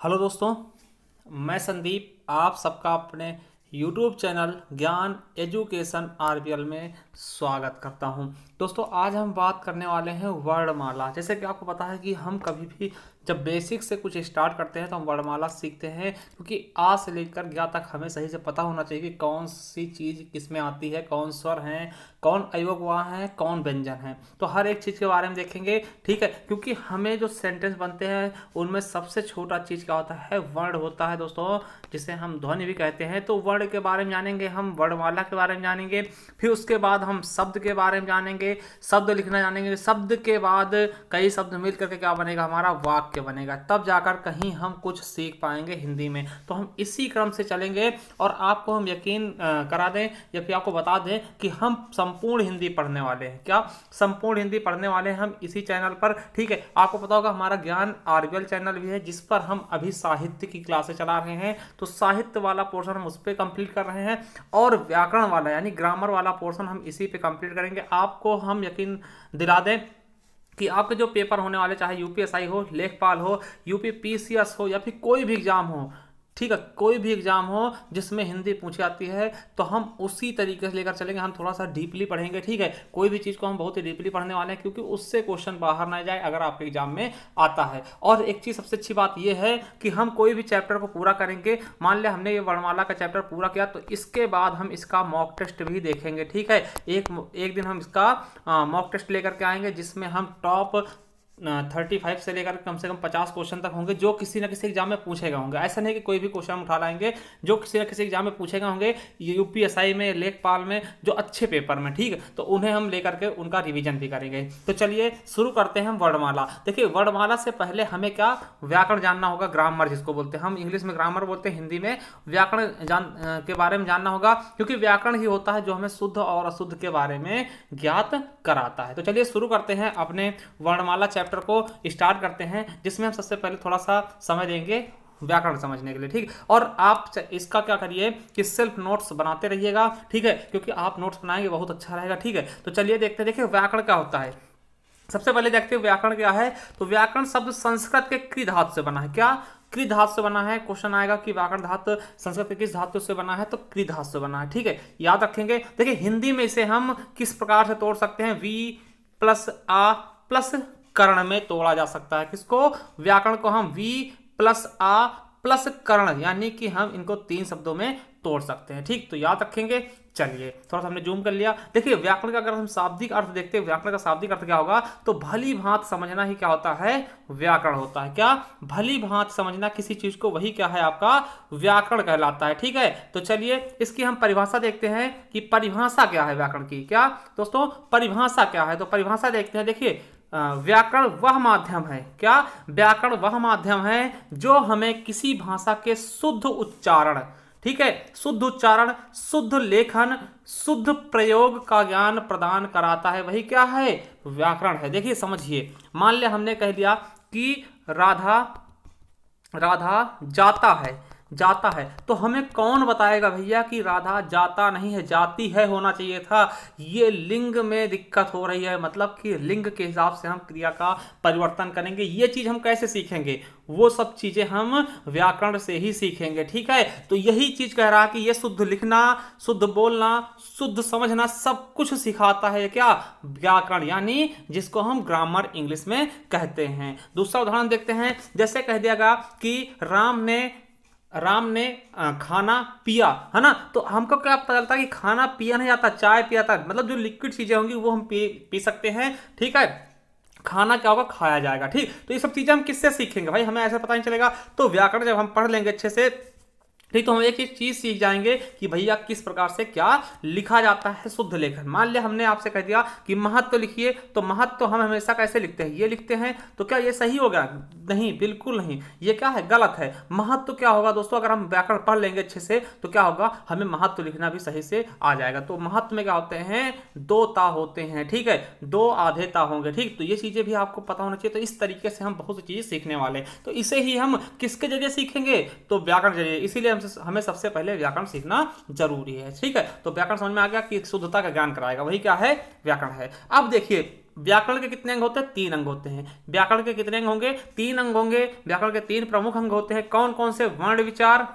Hello दोस्तों, मैं संदीप आप सबका अपने YouTube चैनल ज्ञान एजुकेशन आरबीएल में स्वागत करता हूं। दोस्तों, आज हम बात करने वाले हैं वर्णमाला। जैसे कि आपको पता है कि हम कभी भी जब बेसिक से कुछ स्टार्ट करते हैं तो हम वर्णमाला सीखते हैं, क्योंकि आ से लेकर ज्ञा तक हमें सही से पता होना चाहिए कि कौन सी चीज़ किस में आती है, कौन स्वर हैं, कौन अयोग वहाँ है, कौन व्यंजन है। तो हर एक चीज़ के बारे में देखेंगे, ठीक है। क्योंकि हमें जो सेंटेंस बनते हैं उनमें सबसे छोटा चीज़ क्या होता है, वर्ण होता है दोस्तों, जिसे हम ध्वनि भी कहते हैं। तो वर्ण के बारे में जानेंगे, हम वर्णमाला के बारे में जानेंगे, फिर उसके बाद हम शब्द के बारे में जानेंगे, शब्द लिखना जानेंगे। शब्द के बाद कई शब्द मिल करके क्या बनेगा, हमारा वाक्य बनेगा। तब जाकर कहीं हम कुछ सीख पाएंगे हिंदी में। तो हम इसी क्रम से चलेंगे और आपको हम यकीन करा दें या फिर आपको बता दें कि हम संपूर्ण हिंदी पढ़ने वाले हैं। क्या संपूर्ण हिंदी पढ़ने वाले हैं हम इसी चैनल पर, ठीक है। आपको पता होगा हमारा ज्ञान आरबीएल चैनल भी है, जिस पर हम अभी साहित्य की क्लासें चला रहे हैं। तो साहित्य वाला पोर्शन हम उस पर कंप्लीट कर रहे हैं और व्याकरण वाला यानी ग्रामर वाला पोर्शन हम इसी पे कंप्लीट करेंगे। आपको हम यकीन दिला दें कि आपके जो पेपर होने वाले, चाहे यूपीएसआई हो, लेखपाल हो, यूपीपीसीएस हो या फिर कोई भी एग्जाम हो, ठीक है, कोई भी एग्जाम हो जिसमें हिंदी पूछी जाती है, तो हम उसी तरीके से लेकर चलेंगे। हम थोड़ा सा डीपली पढ़ेंगे, ठीक है। कोई भी चीज़ को हम बहुत ही डीपली पढ़ने वाले हैं, क्योंकि उससे क्वेश्चन बाहर ना जाए अगर आपके एग्जाम में आता है। और एक चीज़ सबसे अच्छी बात यह है कि हम कोई भी चैप्टर को पूरा करेंगे। मान लिया हमने ये वर्णमाला का चैप्टर पूरा किया, तो इसके बाद हम इसका मॉक टेस्ट भी देखेंगे, ठीक है। एक दिन हम इसका मॉक टेस्ट लेकर के आएंगे, जिसमें हम टॉप 35 से लेकर कम से कम 50 क्वेश्चन तक होंगे, जो किसी ना किसी एग्जाम में पूछेगा होंगे। ऐसा नहीं कि कोई भी क्वेश्चन उठा लाएंगे, जो किसी ना किसी एग्जाम में पूछेगा होंगे, यूपीएसआई में, लेखपाल में, जो अच्छे पेपर में, ठीक है। तो उन्हें हम लेकर के उनका रिवीजन भी करेंगे। तो चलिए शुरू करते हैं वर्णमाला। देखिए, वर्णमाला से पहले हमें क्या व्याकरण जानना होगा, ग्रामर जिसको बोलते हैं। हम इंग्लिश में ग्रामर बोलते हैं, हिंदी में व्याकरण के बारे में जानना होगा, क्योंकि व्याकरण ही होता है जो हमें शुद्ध और अशुद्ध के बारे में ज्ञात कराता है। तो चलिए शुरू करते हैं अपने वर्णमाला चैप्टर को स्टार्ट करते हैं, जिसमें हम सबसे पहले थोड़ा सा समय देंगे व्याकरण समझने के लिए, ठीक। और आप इसका क्या करिए कि सेल्फ नोट्स बनाते रहिएगा, ठीक है, क्योंकि आप नोट्स बनाएंगे बहुत अच्छा रहेगा, ठीक है। तो चलिए देखते हैं। देखिए, व्याकरण क्या होता है। सबसे पहले देखते हैं व्याकरण क्या है। तो व्याकरण शब्द संस्कृत के कृ धातु से बना है। क्या कृ धातु से बना है? क्वेश्चन आएगा कि व्याकरण धातु संस्कृत के किस धातु से बना है, तो कृ धातु से बना है, ठीक है, याद रखेंगे। देखिए, हिंदी में इसे हम किस प्रकार से तोड़ सकते हैं, वी प्लस आ प्लस कर्ण में तोड़ा जा सकता है। किसको? व्याकरण को हम वी प्लस आ प्लस कर्ण, यानी कि हम इनको 3 शब्दों में तोड़ सकते हैं, ठीक। तो याद रखेंगे। चलिए थोड़ा सा हमने जूम कर लिया। देखिए, व्याकरण का अगर हम शाब्दिक अर्थ देखते हैं, व्याकरण का शाब्दिक अर्थ क्या होगा, तो भली भांति समझना ही क्या होता है, व्याकरण होता है। क्या? भली भांति समझना किसी चीज को, वही क्या है, आपका व्याकरण कहलाता है, ठीक है। तो चलिए इसकी हम परिभाषा देखते हैं कि परिभाषा क्या है व्याकरण की। क्या दोस्तों, परिभाषा क्या है? तो परिभाषा देखते हैं। देखिए, व्याकरण वह माध्यम है। क्या? व्याकरण वह माध्यम है जो हमें किसी भाषा के शुद्ध उच्चारण, ठीक है, शुद्ध उच्चारण, शुद्ध लेखन, शुद्ध प्रयोग का ज्ञान प्रदान कराता है। वही क्या है, व्याकरण है। देखिए समझिए, मान लिया हमने कह दिया कि राधा जाता है, जाता है, तो हमें कौन बताएगा भैया कि राधा जाता नहीं है, जाती है होना चाहिए था। ये लिंग में दिक्कत हो रही है, मतलब कि लिंग के हिसाब से हम क्रिया का परिवर्तन करेंगे। ये चीज हम कैसे सीखेंगे, वो सब चीजें हम व्याकरण से ही सीखेंगे, ठीक है। तो यही चीज कह रहा है कि ये शुद्ध लिखना, शुद्ध बोलना, शुद्ध समझना, सब कुछ सिखाता है क्या, व्याकरण, यानी जिसको हम ग्रामर इंग्लिश में कहते हैं। दूसरा उदाहरण देखते हैं। जैसे कह दिया गया कि राम ने खाना पिया, है ना। तो हमको क्या पता चलता है कि खाना पिया नहीं जाता, चाय पिया था, मतलब जो लिक्विड चीजें होंगी वो हम पी सकते हैं, ठीक है। खाना क्या होगा, खाया जाएगा, ठीक। तो ये सब चीजें हम किससे सीखेंगे भाई, हमें ऐसा पता नहीं चलेगा। तो व्याकरण जब हम पढ़ लेंगे अच्छे से, ठीक, तो हम एक एक चीज सीख जाएंगे कि भैया किस प्रकार से क्या लिखा जाता है, शुद्ध लेखन। मान लिया हमने आपसे कह दिया कि महत्व लिखिए, तो महत्व हम हमेशा कैसे लिखते हैं, ये लिखते हैं। तो क्या ये सही होगा? नहीं, बिल्कुल नहीं, ये क्या है, गलत है। महत्व क्या होगा दोस्तों, अगर हम व्याकरण पढ़ लेंगे अच्छे से तो क्या होगा, हमें महत्व लिखना भी सही से आ जाएगा। तो महत्व में क्या होते हैं, 2 ता होते हैं, ठीक है, 2 आधे ता होंगे, ठीक। तो ये चीजें भी आपको पता होना चाहिए। तो इस तरीके से हम बहुत सी चीजें सीखने वाले हैं। तो इसे ही हम किसके जरिए सीखेंगे, तो व्याकरण जरिए। इसीलिए हमें सबसे पहले व्याकरण सीखना जरूरी है, ठीक है। तो व्याकरण समझ में आ गया कि शुद्धता का ज्ञान कराएगा, वही क्या है, व्याकरण है। अब देखिए, व्याकरण के कितने अंग होते हैं? 3 अंग होते हैं। व्याकरण के कितने अंग होंगे? 3 अंग होंगे। व्याकरण के 3 प्रमुख अंग होते हैं। कौन कौन से? वर्ण विचार,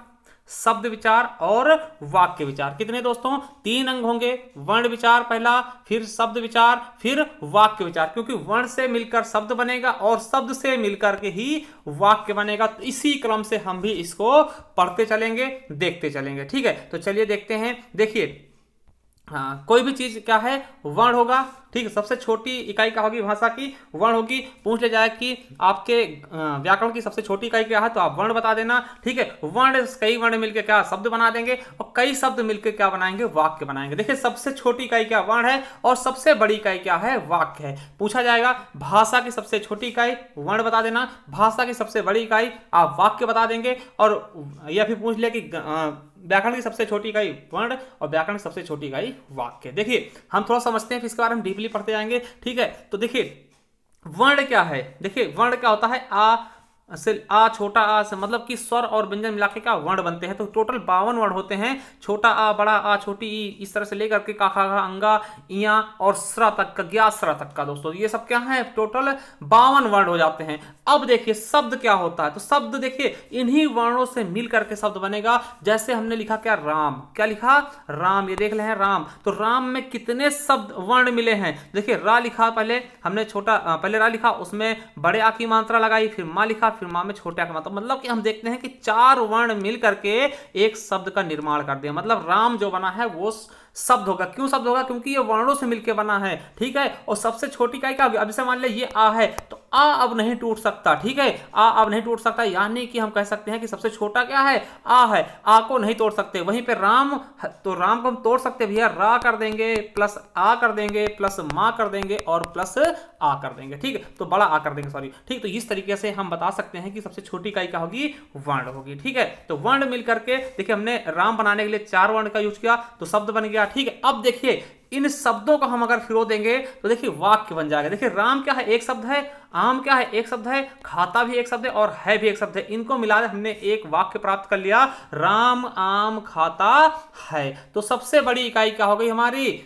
शब्द विचार और वाक्य विचार। कितने दोस्तों? 3 अंग होंगे। वर्ण विचार पहला, फिर शब्द विचार, फिर वाक्य विचार, क्योंकि वर्ण से मिलकर शब्द बनेगा और शब्द से मिलकर के ही वाक्य बनेगा। तो इसी क्रम से हम भी इसको पढ़ते चलेंगे, देखते चलेंगे। ठीक है, तो चलिए देखते हैं। देखिए, हाँ, कोई भी चीज क्या है? वर्ण होगा। ठीक है, सबसे छोटी इकाई क्या होगी भाषा की? वर्ण होगी। पूछ ले जाए कि आपके व्याकरण की सबसे छोटी इकाई क्या है, तो आप वर्ण बता देना। ठीक है, वर्ण, कई वर्ण मिलकर क्या शब्द बना देंगे और कई शब्द मिलकर क्या बनाएंगे? वाक्य बनाएंगे। देखिए, सबसे छोटी इकाई क्या? वर्ण है और सबसे बड़ी इकाई क्या है? वाक्य है। पूछा जाएगा भाषा की सबसे छोटी इकाई वर्ण बता देना, भाषा की सबसे बड़ी इकाई आप वाक्य बता देंगे। और या फिर पूछ ले कि व्याकरण की सबसे छोटी इकाई वर्ण और व्याकरण की सबसे छोटी इकाई वाक्य। देखिए, हम थोड़ा समझते हैं, फिर इसके बारे में डीपली पढ़ते जाएंगे। ठीक है, तो देखिए वर्ण क्या है? देखिए, वर्ण क्या होता है? आ से, आ, छोटा आ से, मतलब कि स्वर और व्यंजन मिला के क्या वर्ण बनते हैं। तो टोटल 52 वर्ण होते हैं। छोटा आ, बड़ा आ, छोटी ई, इस तरह से लेकर के का, खा, खा, अंगा, इया और स्रा तक का, ज्ञा स्रा तक का। दोस्तों ये सब क्या है? टोटल 52 वर्ण हो जाते हैं। अब देखिए शब्द क्या होता है। तो शब्द देखिए इन्हीं वर्णों से मिल करके शब्द बनेगा। जैसे हमने लिखा क्या? राम। क्या लिखा? राम। ये देख ले हैं राम। तो राम में कितने शब्द वर्ण मिले हैं? देखिए, रा लिखा, पहले हमने छोटा, पहले रा लिखा, उसमें बड़े आ की मात्रा लगाई, फिर मां लिखा, फिर मां में छोटे आ की मात्रा। मतलब कि हम देखते हैं कि 4 वर्ण मिल करके एक शब्द का निर्माण कर दिया। मतलब राम जो बना है वो शब्द होगा। क्यों शब्द होगा? क्योंकि ये वर्णों से मिलकर बना है। ठीक है, और सबसे छोटी इकाई क्या होगी? अब जैसे मान ले ये आ है, तो आ अब नहीं टूट सकता। ठीक है, आ अब नहीं टूट सकता, यानी कि हम कह सकते हैं कि सबसे छोटा क्या है? आ है। आ को नहीं तोड़ सकते। वहीं पे राम, तो राम को हम तोड़ सकते भैया, रा कर देंगे, प्लस आ कर देंगे, प्लस मां कर देंगे और प्लस आ कर देंगे। ठीक है, तो बड़ा आ कर देंगे, सॉरी। ठीक, तो इस तरीके से हम बता सकते हैं कि सबसे छोटी इकाई क्या होगी? वर्ण होगी। ठीक है, तो वर्ण मिलकर के देखिए हमने राम बनाने के लिए 4 वर्ण का यूज किया, तो शब्द बन गया। ठीक है, अब देखिए इन शब्दों को हम अगर फिरो देंगे तो देखिए वाक्य बन जाएगा। देखिए, राम क्या है? एक शब्द है। आम क्या है? एक शब्द है। खाता भी एक शब्द है और है भी एक शब्द है। इनको मिला हमने एक वाक्य प्राप्त कर लिया, राम आम खाता है। तो सबसे बड़ी इकाई क्या हो गई हमारी?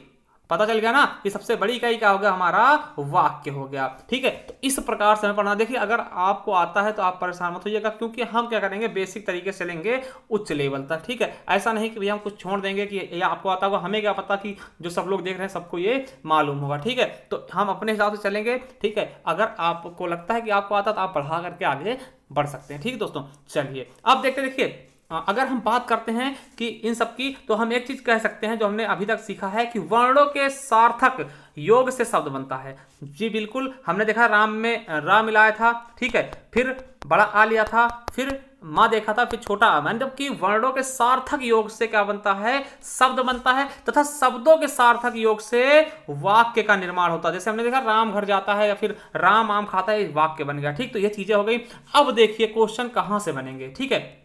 पता चल गया ना कि सबसे बड़ी इकाई क्या हो गया? हमारा वाक्य हो गया। ठीक है, तो इस प्रकार से हमें पढ़ना। देखिए, अगर आपको आता है तो आप परेशान मत होइएगा, क्योंकि हम क्या करेंगे? बेसिक तरीके से चलेंगे उच्च लेवल तक। ठीक है, ऐसा नहीं कि भैया हम कुछ छोड़ देंगे कि या आपको आता होगा, हमें क्या पता कि जो सब लोग देख रहे हैं सबको ये मालूम होगा। ठीक है, तो हम अपने हिसाब से चलेंगे। ठीक है, अगर आपको लगता है कि आपको आता तो आप बढ़ा करके आगे बढ़ सकते हैं। ठीक है दोस्तों, चलिए अब देखिए अगर हम बात करते हैं कि इन सब की, तो हम एक चीज कह सकते हैं जो हमने अभी तक सीखा है कि वर्णों के सार्थक योग से शब्द बनता है। जी बिल्कुल, हमने देखा राम में रा मिलाया था। ठीक है, फिर बड़ा आ लिया था, फिर मां देखा था, फिर छोटा आ। मतलब कि वर्णों के सार्थक योग से क्या बनता है? शब्द बनता है, तथा शब्दों के सार्थक योग से वाक्य का निर्माण होता है। जैसे हमने देखा राम घर जाता है या फिर राम आम खाता है, वाक्य बन गया। ठीक, तो ये चीजें हो गई। अब देखिए क्वेश्चन कहां से बनेंगे। ठीक है,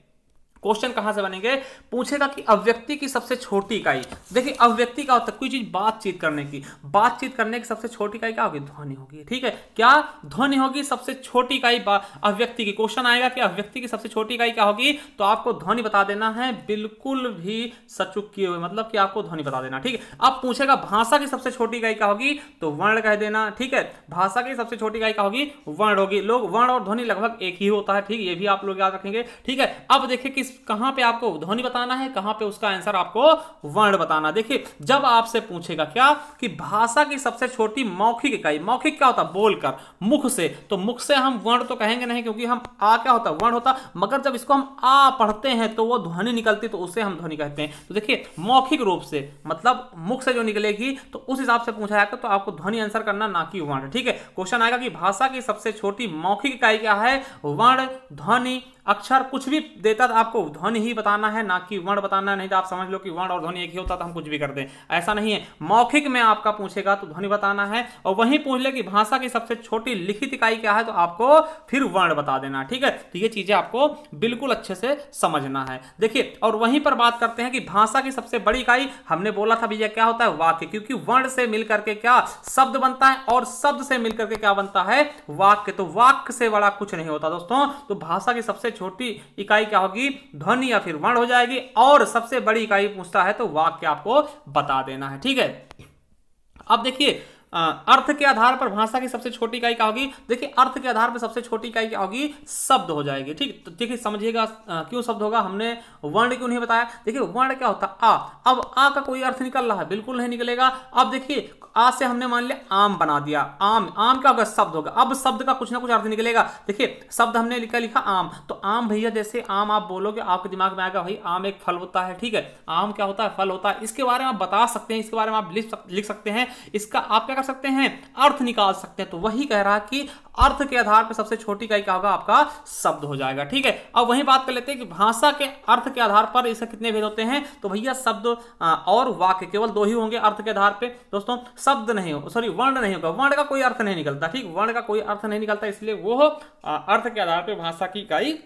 क्वेश्चन कहां से बनेंगे? पूछेगा कि अव्यक्ति की सबसे छोटी इकाई। देखिए, अव्यक्ति क्या होता है? कोई चीज बातचीत करने की, बातचीत करने की सबसे छोटी इकाई क्या होगी? ध्वनि होगी। ठीक है, क्या? ध्वनि होगी सबसे छोटी इकाई अव्यक्ति की। क्वेश्चन आएगा कि अव्यक्ति की सबसे छोटी इकाई क्या होगी, तो आपको ध्वनि बता देना है, बिल्कुल भी सचुक किए हुए, मतलब कि आपको ध्वनि बता देना। ठीक है, अब पूछेगा भाषा की सबसे छोटी इकाई क्या होगी, तो वर्ण कह देना। ठीक है, भाषा की सबसे छोटी इकाई क्या होगी? वर्ण होगी। लोग वर्ण और ध्वनि लगभग एक ही होता है। ठीक, ये भी आप लोग याद रखेंगे। ठीक है, अब देखिए कि कहां पे आपको ध्वनि बताना है, कहां पे उसका आंसर आपको वर्ण बताना। देखिए, जब आपसे पूछेगा क्या कि भाषा की सबसे छोटी मौखिक इकाई, मौखिक क्या होता? बोलकर, मुख से, तो मुख से हम वर्ण तो कहेंगे नहीं, क्योंकि हम आ क्या होता? वर्ण होता। मगर जब इसको हम आ पढ़ते हैं तो वो ध्वनि निकलती, तो उसे हम ध्वनि कहते हैं। तो देखिए, मौखिक रूप से मतलब मुख से जो निकलेगी, तो उस हिसाब से पूछा जाएगा, तो आपको ध्वनि आंसर करना, ना कि वर्ण। ठीक है, क्वेश्चन आएगा कि भाषा की सबसे छोटी मौखिक इकाई क्या है? वर्ण, ध्वनि, अक्षर, कुछ भी देता तो आपको ध्वनि ही बताना है, ना कि वर्ण बताना है। नहीं तो आप समझ लो कि वर्ण और ध्वनि एक ही होता तो हम कुछ भी कर दें, ऐसा नहीं है। मौखिक में आपका पूछेगा तो ध्वनि बताना है, और वहीं पूछ ले कि भाषा की सबसे छोटी लिखित इकाई क्या है, तो आपको फिर वर्ण बता देना। ठीक है, तो ये चीजें आपको बिल्कुल अच्छे से समझना है। देखिए, और वहीं पर बात करते हैं कि भाषा की सबसे बड़ी इकाई, हमने बोला था भैया क्या होता है? वाक्य, क्योंकि वर्ण से मिलकर के क्या शब्द बनता है और शब्द से मिलकर के क्या बनता है? वाक्य। तो वाक्य से बड़ा कुछ नहीं होता दोस्तों। तो भाषा की सबसे छोटी इकाई क्या होगी? ध्वनि या फिर वर्ण हो जाएगी। और सबसे बड़ी इकाई पूछता है तो वाक्य आपको बता देना है। ठीक है, अब देखिए अर्थ के आधार पर भाषा की सबसे छोटी इकाई क्या होगी? देखिए अर्थ के आधार पर सबसे छोटी इकाई क्या होगी? शब्द हो जाएगी। ठीक, तो देखिए समझिएगा क्यों शब्द होगा, हमने वर्ण क्यों नहीं बताया। देखिए वर्ण क्या होता है? आ। अब आ का कोई अर्थ निकल रहा है? बिल्कुल नहीं निकलेगा। अब देखिए आ से हमने मान लिया आम बना दिया, आम, आम क्या होगा? शब्द होगा। अब शब्द का कुछ ना कुछ अर्थ निकलेगा। देखिए शब्द हमने लिखा आम, तो आम भैया जैसे आम आप बोलोगे आपके दिमाग में आएगा भाई आम एक फल होता है। ठीक है, आम क्या होता है? फल होता है। इसके बारे में आप बता सकते हैं, इसके बारे में आप लिख सकते हैं, इसका आप क्या कर सकते हैं? अर्थ निकाल सकते हैं। तो वही कह रहा है कि अर्थ के आधार पर सबसे छोटी इकाई क्या होगा? आपका शब्द हो जाएगा। ठीक है, अब वही बात कर लेते हैं कि भाषा के अर्थ के आधार पर इसके कितने भेद होते हैं? तो भैया शब्द और वाक्य केवल दो ही होंगे अर्थ के आधार पे दोस्तों, शब्द नहीं हो, सॉरी वर्ण नहीं होगा। वर्ण का कोई अर्थ नहीं निकलता। ठीक, वर्ण का कोई अर्थ नहीं निकलता, इसलिए वो अर्थ के आधार पर भाषा की इकाई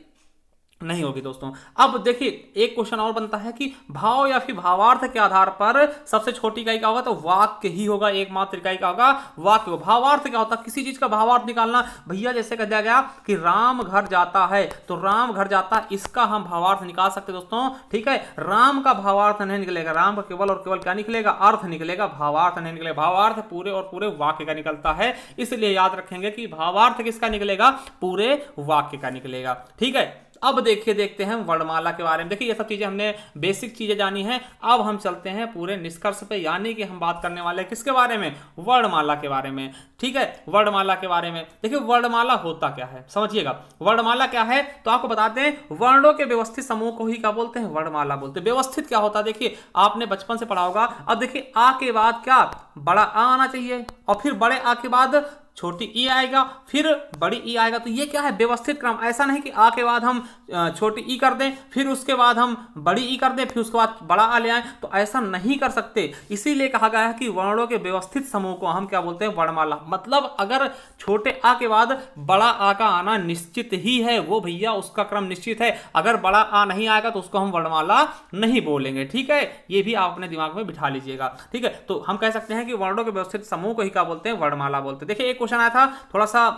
नहीं होगी दोस्तों। अब देखिए एक क्वेश्चन और बनता है कि भाव या फिर भावार्थ के आधार पर सबसे छोटी इकाई क्या होगा? तो वाक्य ही होगा, एकमात्र इकाई क्या होगा? वाक्य। भावार्थ क्या होता है? किसी चीज का भावार्थ निकालना। भैया जैसे कह दिया गया कि राम घर जाता है, तो राम घर जाता है, इसका हम भावार्थ निकाल सकते हैं दोस्तों। ठीक है, राम का भावार्थ नहीं निकलेगा, राम का केवल और केवल क्या निकलेगा? अर्थ निकलेगा, भावार्थ नहीं निकलेगा। भावार्थ पूरे और पूरे वाक्य का निकलता है, इसलिए याद रखेंगे कि भावार्थ किसका निकलेगा? पूरे वाक्य का निकलेगा। ठीक है, अब देखते हैं वर्णमाला के बारे में। देखिए ये सब चीजें हमने बेसिक चीजें जानी हैं। अब हम चलते हैं पूरे निष्कर्ष पे, यानी कि हम बात करने वाले हैं किसके बारे में? वर्णमाला के बारे में। ठीक है, वर्णमाला के बारे में देखिए वर्णमाला होता क्या है समझिएगा। वर्णमाला क्या है तो आपको बताते हैं, वर्णों के व्यवस्थित समूह को ही क्या बोलते हैं? वर्णमाला बोलते हैं। व्यवस्थित क्या होता है? देखिए आपने बचपन से पढ़ा होगा। अब देखिए आ के बाद क्या? बड़ा आ आना चाहिए, और फिर बड़े आ के बाद छोटी ई आएगा, फिर बड़ी ई आएगा। तो ये क्या है? व्यवस्थित क्रम। ऐसा नहीं कि आ के बाद हम छोटी ई कर दें, फिर उसके बाद हम बड़ी ई कर दें, फिर उसके बाद बड़ा आ ले आए, तो ऐसा नहीं कर सकते। इसीलिए कहा गया है कि वर्णों के व्यवस्थित समूह को हम क्या बोलते हैं? वर्णमाला। मतलब अगर छोटे आ के बाद बड़ा आ का आना निश्चित ही है, वो भैया उसका क्रम निश्चित है। अगर बड़ा आ नहीं आएगा तो उसको हम वर्णमाला नहीं बोलेंगे। ठीक है, ये भी आप अपने दिमाग में बिठा लीजिएगा। ठीक है, तो हम कह सकते हैं कि वर्णों के व्यवस्थित समूह को ही क्या बोलते हैं? वर्णमाला बोलते हैं। देखिए एक क्वेश्चन आया था, थोड़ा सा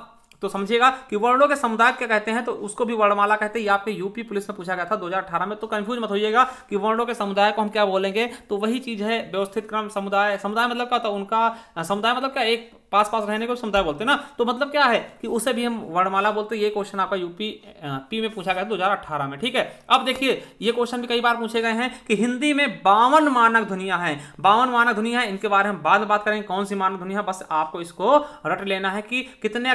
तो समझिएगा कि वर्णों के समुदाय क्या कहते हैं, तो उसको भी वर्णमाला कहते हैं। ये आपके यूपी पुलिस में पूछा गया था 2018 में, तो कंफ्यूज मत होइएगा कि वर्णों के समुदाय को हम क्या बोलेंगे। तो वही चीज है व्यवस्थित क्रम। समुदाय, समुदाय मतलब क्या होता है? उनका समुदाय मतलब क्या? एक पास पास रहने को समुदाय बोलते हैं ना, तो मतलब क्या है कि उसे भी हम वर्णमाला बोलते हैं। ये क्वेश्चन आपका यूपी में पूछा गया 2018 में। ठीक है, अब देखिए ये क्वेश्चन भी कई बार पूछे गए हैं कि हिंदी में 52 मानक ध्वनियां हैं। 52 मानक ध्वनियां हैं, इनके बारे में बाद में बात करेंगे कौन सी मानक ध्वनियां। बस आपको इसको रट लेना है कि कितने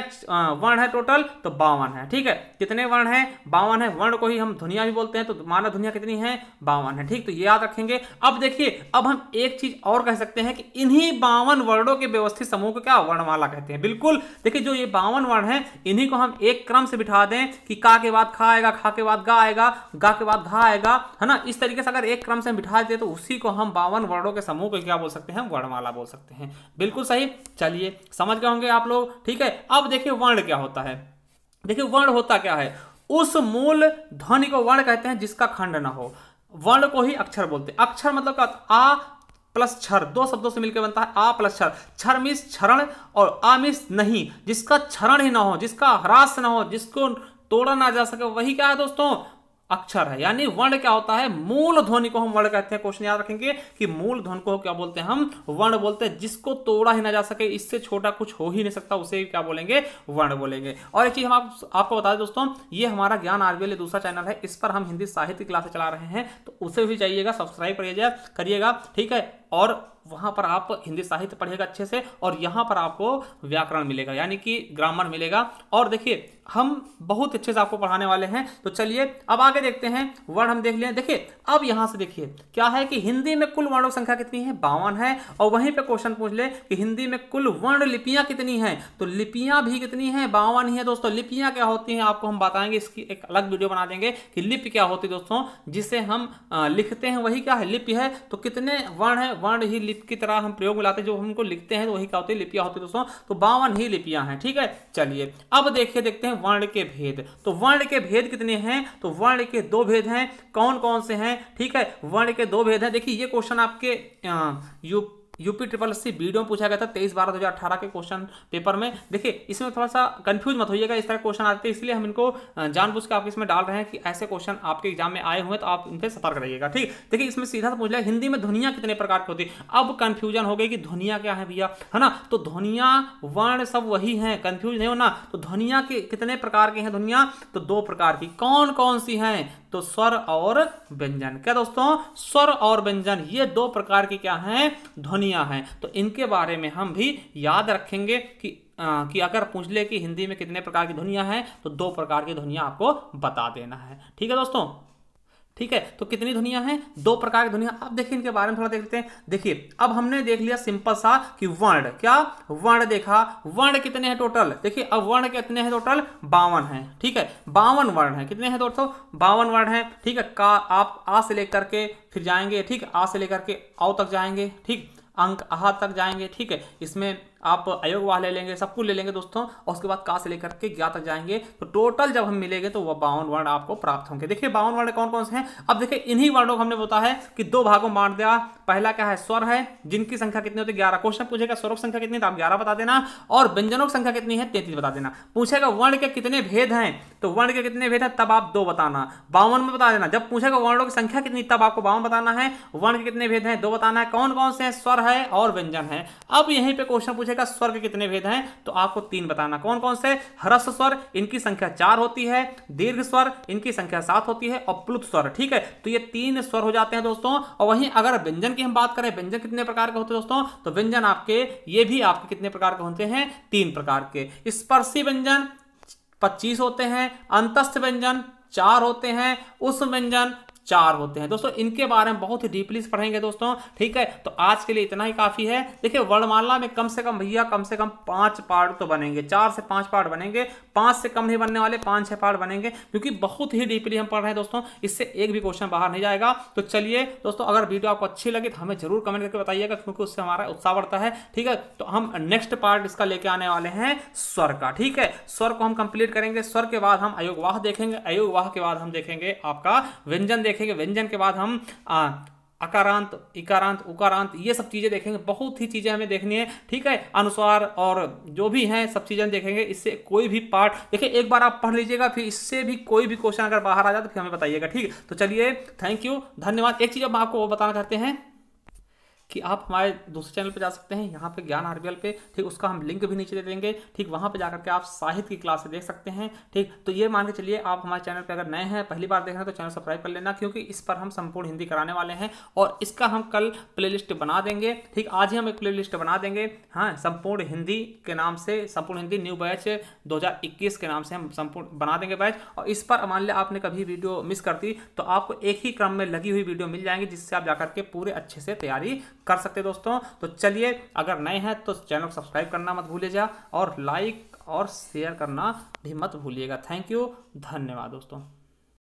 वर्ण है टोटल, तो 52 है। ठीक है, कितने वर्ण है? 52 है। वर्ण को ही हम ध्वनियां भी बोलते हैं, तो मानक ध्वनियां कितनी है? 52 है। ठीक, तो ये याद रखेंगे। अब देखिए अब हम एक चीज और कह सकते हैं कि इन्हीं 52 वर्णों के व्यवस्थित समूह को क्या वर्णमाला कहते हैं। बिल्कुल, देखिए जो ये 52 वर्ण हैं, इन्हीं को हम एक क्रम से बिठा दें कि का के बाद खा आएगा, खा के बाद गा आएगा, गा के बाद घा आएगा, है ना। इस तरीके से अगर एक क्रम से बिठा दें तो उसी को हम 52 वर्णों के समूह को क्या बोल सकते हैं? वर्णमाला बोल सकते हैं। बिल्कुल सही, चलिए समझ गए होंगे आप लोग। ठीक है, अब देखिए वर्ण क्या होता है। देखिए वर्ण होता क्या है? उस मूल ध्वनि को वर्ण कहते हैं जिसका खंड ना हो। वर्ण को ही अक्षर बोलते हैं। अक्षर मतलब क्या? आ प्लस क्षर, दो शब्दों से मिलकर बनता है आ प्लस क्षर। क्षर मीन्स क्षरण और आ मीन्स नहीं, जिसका क्षरण ही ना हो, जिसका ह्रास ना हो, जिसको तोड़ा ना जा सके, वही क्या है दोस्तों? अक्षर है। यानी वर्ण क्या होता है? मूल ध्वनि को हम वर्ण कहते हैं। क्वेश्चन याद रखेंगे कि मूल ध्वनि को क्या बोलते हैं? हम वर्ण बोलते हैं। जिसको तोड़ा ही ना जा सके, इससे छोटा कुछ हो ही नहीं सकता, उसे क्या बोलेंगे? वर्ण बोलेंगे। और एक चीज हम आपको बता दें दोस्तों, ये हमारा ज्ञान आरबीएल दूसरा चैनल है, इस पर हम हिंदी साहित्य क्लासेस चला रहे हैं, तो उसे भी जाइएगा, सब्सक्राइब करिएगा। ठीक है, और वहां पर आप हिंदी साहित्य पढ़िएगा अच्छे से, और यहां पर आपको व्याकरण मिलेगा, यानी कि ग्रामर मिलेगा। और देखिए हम बहुत अच्छे से आपको पढ़ाने वाले हैं। तो चलिए अब आगे देखते हैं। वर्ण हम देख लिए। देखिए अब यहां से देखिए क्या है कि हिंदी में कुल वर्णों की संख्या कितनी है? 52 है। और वहीं पे क्वेश्चन पूछ ले कि हिंदी में कुल वर्ण लिपियां कितनी हैं, तो लिपियां भी कितनी हैं? 52 ही है दोस्तों। लिपियां क्या होती हैं आपको हम बताएंगे, इसकी एक अलग वीडियो बना देंगे कि लिपि क्या होती है दोस्तों, जिसे हम लिखते हैं वही क्या है? लिपि है। तो कितने वर्ण है? वर्ण ही लिपि की तरह हम प्रयोग में लाते हैं, जो हमको लिखते हैं तो वही क्या होती है? लिपियां होती है दोस्तों। तो 52 ही लिपियां हैं। ठीक है, चलिए अब देखते हैं वर्ण के भेद। तो वर्ण के भेद कितने हैं? तो वर्ण के 2 भेद हैं। कौन कौन से हैं? ठीक है, वर्ण के 2 भेद हैं। देखिए ये क्वेश्चन आपके यूपी ट्रिपल एससी वीडियो में पूछा गया था 23/12/2018 के क्वेश्चन पेपर में। देखिए इसमें थोड़ा सा कंफ्यूज मत होइएगा, इस तरह क्वेश्चन आते हैं, इसलिए हम इनको जानबूझ के आपके इसमें डाल रहे हैं कि ऐसे क्वेश्चन आपके एग्जाम में आए हुए तो आप इन पर सतर्क रहिएगा। ठीक, देखिए इसमें सीधा सा पूछ लिया हिंदी में ध्वनियां कितने प्रकार की होती है। अब कंफ्यूजन हो गई कि ध्वनियां क्या है भैया, है ना, तो ध्वनियां वर्ण सब वही हैं, कंफ्यूज नहीं होना। तो ध्वनियां के कितने प्रकार की हैं ध्वनियां, तो 2 प्रकार की। कौन कौन सी हैं, तो स्वर और व्यंजन। क्या दोस्तों, स्वर और व्यंजन, ये 2 प्रकार की क्या हैं, ध्वनियां हैं। तो इनके बारे में हम भी याद रखेंगे कि अगर पूछ ले कि हिंदी में कितने प्रकार की ध्वनियां हैं तो 2 प्रकार की ध्वनियां आपको बता देना है। ठीक है दोस्तों, ठीक है, तो कितनी ध्वनियां हैं, 2 प्रकार की ध्वनियां। अब देखिए इनके बारे में थोड़ा देखते हैं। देखिए अब हमने देख लिया सिंपल सा कि वर्ण, क्या वर्ण देखा, वर्ण कितने हैं टोटल। देखिए अब वर्ण कितने हैं टोटल, 52 हैं। ठीक है, 52 वर्ण हैं। कितने हैं दोस्तों, 52 वर्ण हैं। ठीक है, का आप आ से लेकर के फिर जाएंगे, ठीक, आ से लेकर के औ तक जाएंगे, ठीक, अंक आहा तक जाएंगे। ठीक है, इसमें आप अयोगवाह ले लेंगे, सब कुछ ले लेंगे दोस्तों, और उसके बाद का से लेकर के ज्ञा तक जाएंगे। तो टोटल जब हम मिलेंगे तो वह 52 वर्ण आपको प्राप्त होंगे। देखिए 52 वर्ण कौन कौन से हैं। अब देखिए इन्हीं वर्णों को हमने बताया है कि 2 भागों में बांट दिया। पहला क्या है, स्वर है, जिनकी संख्या कितनी होती है, 11। क्वेश्चन पूछेगा स्वरों की संख्या कितनी, तो आप 11 बता देना, और व्यंजनों की संख्या कितनी है, 33 बता देना। पूछेगा वर्ण के कितने भेद हैं, तो वर्ण के कितने भेद हैं, तब आप 2 बताना। 52 में बता देना। जब पूछेगा वर्णों की संख्या कितनी, तब आपको 52 बताना है। वर्ण के कितने भेद हैं, 2 बताना है। कौन कौन से हैं, स्वर है और व्यंजन है। अब यहीं पे क्वेश्चन पूछेगा स्वर के कितने भेद हैं, तो आपको 3 बताना। कौन कौन से, ह्रस्व स्वर, इनकी संख्या 4 होती है, दीर्घ स्वर, इनकी संख्या 7 होती है, और प्लुत स्वर। ठीक है, तो ये 3 स्वर हो जाते हैं दोस्तों। और वहीं अगर व्यंजन की हम बात करें, व्यंजन कितने प्रकार के होते हैं दोस्तों, तो व्यंजन आपके ये भी आपके कितने प्रकार के होते हैं, 3 प्रकार के। स्पर्शी व्यंजन 25 होते हैं, अंतस्थ व्यंजन 4 होते हैं, उष्म व्यंजन 4 होते हैं। दोस्तों इनके बारे में बहुत ही डीपली पढ़ेंगे दोस्तों। ठीक है, तो आज के लिए इतना ही काफी है। देखिए वर्णमाला में कम से कम भैया कम से कम 5 पार्ट तो बनेंगे, 4 से 5 पार्ट बनेंगे, 5 से कम नहीं बनने वाले, 5-6 पार्ट बनेंगे, क्योंकि बहुत ही डीपली हम पढ़ रहे हैं दोस्तों। इससे एक भी क्वेश्चन बाहर नहीं जाएगा। तो चलिए दोस्तों, अगर वीडियो आपको अच्छी लगी तो हमें जरूर कमेंट करके बताइएगा, क्योंकि उससे हमारा उत्साह बढ़ता है। ठीक है, तो हम नेक्स्ट पार्ट इसका लेके आने वाले हैं स्वर का। ठीक है, स्वर को हम कंप्लीट करेंगे। स्वर के बाद हम अयोगवाह देखेंगे, अयोगवाह के बाद हम देखेंगे आपका व्यंजन देखेंगे, व्यंजन के बाद हम अकारांत, इकारांत, उकारांत, ये सब चीजें देखेंगे। बहुत ही चीजें हमें देखनी है। ठीक है, अनुस्वार और जो भी हैं सब चीजें देखेंगे। इससे कोई भी पार्ट देखिए एक बार आप पढ़ लीजिएगा, फिर इससे भी कोई भी क्वेश्चन अगर बाहर आ जाए तो फिर हमें बताइएगा। ठीक है, तो चलिए थैंक यू, धन्यवाद। एक चीज हम आपको वो बताना चाहते हैं कि आप हमारे दूसरे चैनल पे जा सकते हैं, यहाँ पे ज्ञान आरबीएल पे। ठीक, उसका हम लिंक भी नीचे दे देंगे। ठीक, वहाँ पे जाकर के आप साहित्य की क्लास देख सकते हैं। ठीक, तो ये मान के चलिए आप हमारे चैनल पे अगर नए हैं, पहली बार देख रहे हैं, तो चैनल सब्सक्राइब कर लेना, क्योंकि इस पर हम संपूर्ण हिंदी कराने वाले हैं और इसका हम कल प्लेलिस्ट बना देंगे। ठीक, आज ही हम एक प्लेलिस्ट बना देंगे, हाँ, संपूर्ण हिंदी के नाम से, संपूर्ण हिंदी न्यू बैच 2021 के नाम से हम संपूर्ण बना देंगे बैच। और इस पर मान लिया आपने कभी वीडियो मिस कर दी तो आपको एक ही क्रम में लगी हुई वीडियो मिल जाएंगी, जिससे आप जाकर के पूरे अच्छे से तैयारी कर सकते दोस्तों। तो चलिए, अगर नए हैं तो चैनल को सब्सक्राइब करना मत भूलिएगा, और लाइक और शेयर करना भी मत भूलिएगा। थैंक यू, धन्यवाद दोस्तों।